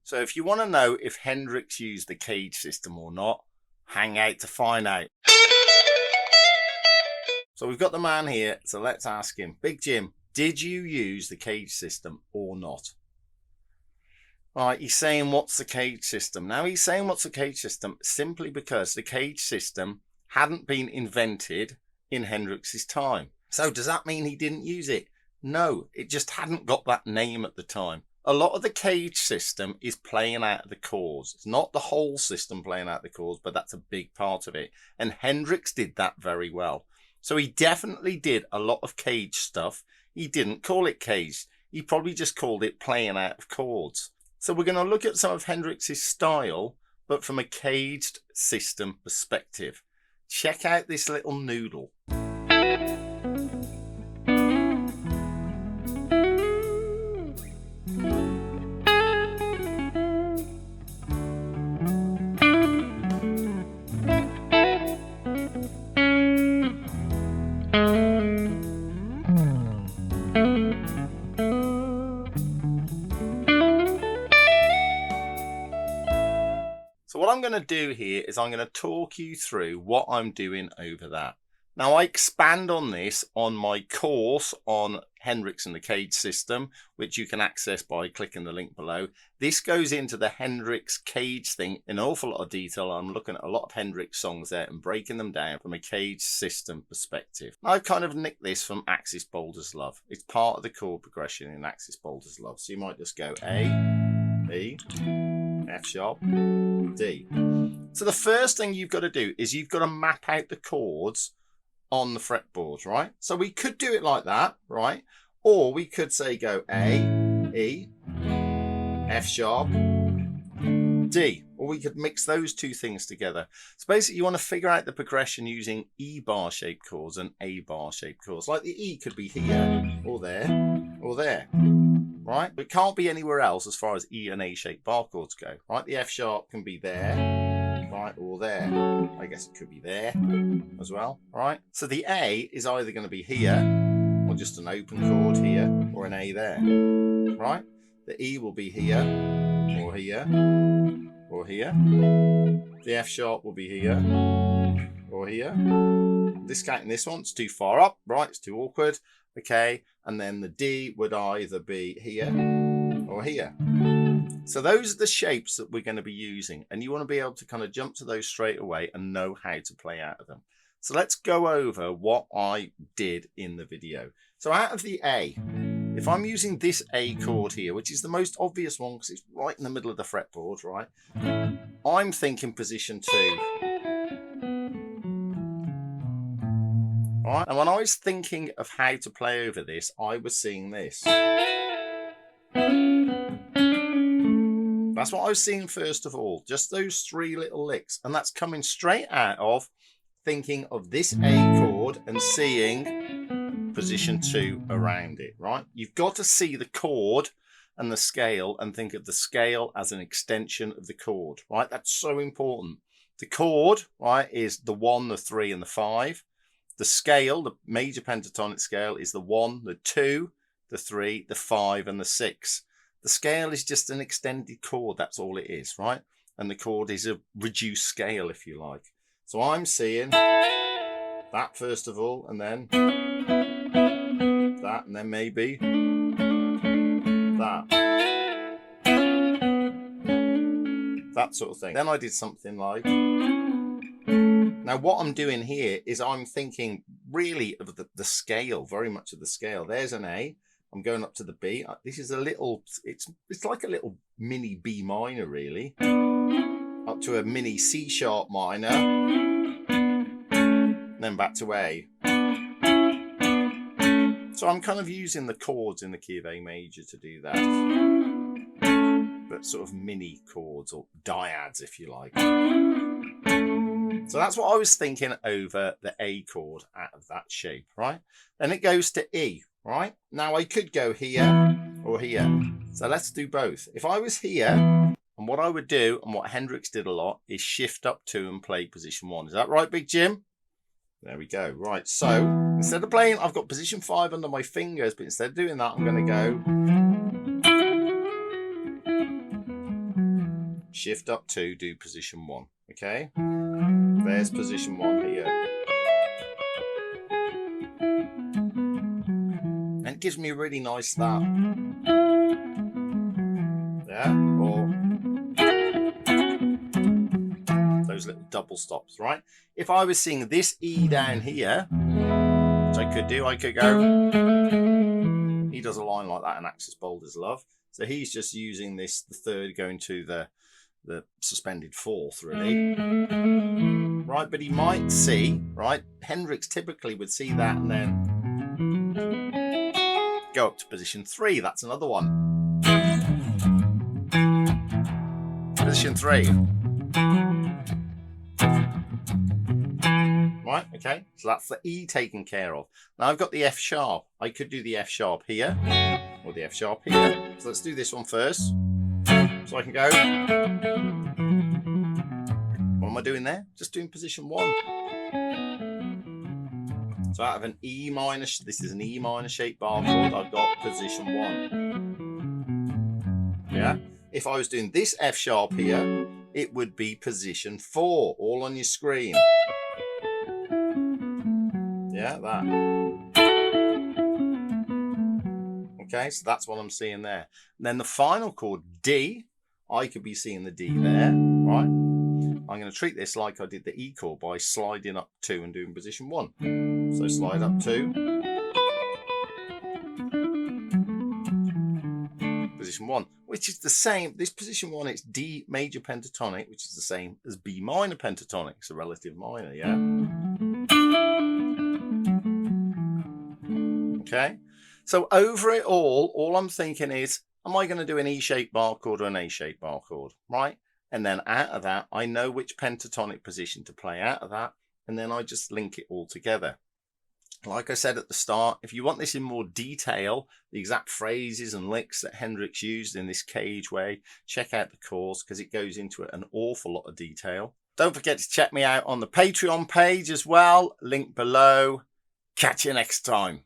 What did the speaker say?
So if you want to know if Hendrix used the CAGED system or not, hang out to find out. So we've got the man here, so let's ask him. Big Jim, did you use the CAGED system or not? Right, he's saying what's the CAGED system? Now he's saying what's the CAGED system simply because the CAGED system hadn't been invented in Hendrix's time. So does that mean he didn't use it? No, it just hadn't got that name at the time. A lot of the CAGED system is playing out the chords. It's not the whole system playing out the chords, but that's a big part of it. And Hendrix did that very well. So he definitely did a lot of CAGED stuff. He didn't call it CAGED. He probably just called it playing out of chords. So we're going to look at some of Hendrix's style, but from a CAGED system perspective. Check out this little noodle. So what I'm going to do here is I'm going to talk you through what I'm doing over that. Now I expand on this on my course on Hendrix and the CAGED system, which you can access by clicking the link below. This goes into the Hendrix CAGED thing in an awful lot of detail. I'm looking at a lot of Hendrix songs there and breaking them down from a CAGED system perspective. I've kind of nicked this from Axis Boulder's Love. It's part of the chord progression in Axis Boulder's Love. So you might just go A, B, F sharp, D. So the first thing you've got to do is you've got to map out the chords on the fretboard, right? So we could do it like that, right? Or we could say go A, E, F sharp, D. Or we could mix those two things together. So basically you want to figure out the progression using E bar shaped chords and A bar shaped chords. Like the E could be here, or there, or there. Right? But it can't be anywhere else as far as E and A shaped bar chords go. Right? The F sharp can be there, right, or there. I guess it could be there as well. Right? So the A is either going to be here, or just an open chord here, or an A there. Right? The E will be here, or here, or here. The F sharp will be here, or here. Discounting this one, it's too far up, right? It's too awkward. Okay, and then the D would either be here or here. So those are the shapes that we're going to be using, and you want to be able to kind of jump to those straight away and know how to play out of them. So let's go over what I did in the video. So out of the A, if I'm using this A chord here, which is the most obvious one because it's right in the middle of the fretboard, right? I'm thinking position 2. Right? And when I was thinking of how to play over this, I was seeing this. That's what I was seeing first of all, just those 3 little licks. And that's coming straight out of thinking of this A chord and seeing position 2 around it, right? You've got to see the chord and the scale and think of the scale as an extension of the chord, right? That's so important. The chord, right, is the 1, the 3, and the 5. The scale, the major pentatonic scale, is the 1, the 2, the 3, the 5, and the 6. The scale is just an extended chord. That's all it is, right? And the chord is a reduced scale, if you like. So I'm seeing that first of all, and then that, and then maybe that. That sort of thing. Then I did something like... Now what I'm doing here is I'm thinking really of the scale, very much of the scale. There's an A. I'm going up to the B. This is a little, it's like a little mini B minor really. Up to a mini C sharp minor. Then back to A. So I'm kind of using the chords in the key of A major to do that. But sort of mini chords or dyads if you like. So that's what I was thinking over the A chord out of that shape, right? Then it goes to E, right? Now I could go here or here. So let's do both. If I was here, and what I would do, and what Hendrix did a lot, is shift up 2 and play position 1. Is that right, Big Jim? There we go. Right, so instead of playing, I've got position 5 under my fingers, but instead of doing that, I'm going to go shift up 2, do position 1. Okay, there's position 1 here. And it gives me a really nice start. Yeah, or those little double stops, right? If I was singing this E down here, which I could do, I could go. He does a line like that in Axis Bold as Love. So he's just using this, the third going to the suspended fourth, really. Right, but he might see, right? Hendrix typically would see that and then go up to position 3. That's another one. Position 3. Right, okay, so that's the E taken care of. Now I've got the F sharp. I could do the F sharp here or the F sharp here. So let's do this one first. So I can go. What am I doing there? Just doing position 1. So out of an E minor, this is an E minor shaped bar chord, I've got position 1. Yeah. If I was doing this F sharp here, it would be position 4, all on your screen. Yeah, that. Okay, so that's what I'm seeing there. And then the final chord, D, I could be seeing the D there, right? I'm going to treat this like I did the E chord by sliding up 2 and doing position 1. So slide up 2. Position 1, which is the same. This position 1, it's D major pentatonic, which is the same as B minor pentatonic. It's a relative minor, yeah? Okay, so over it all I'm thinking is, am I going to do an E-shaped bar chord or an A-shaped bar chord, right? And then out of that, I know which pentatonic position to play out of that, and then I just link it all together. Like I said at the start, if you want this in more detail, the exact phrases and licks that Hendrix used in this cage way, check out the course because it goes into an awful lot of detail. Don't forget to check me out on the Patreon page as well, link below. Catch you next time.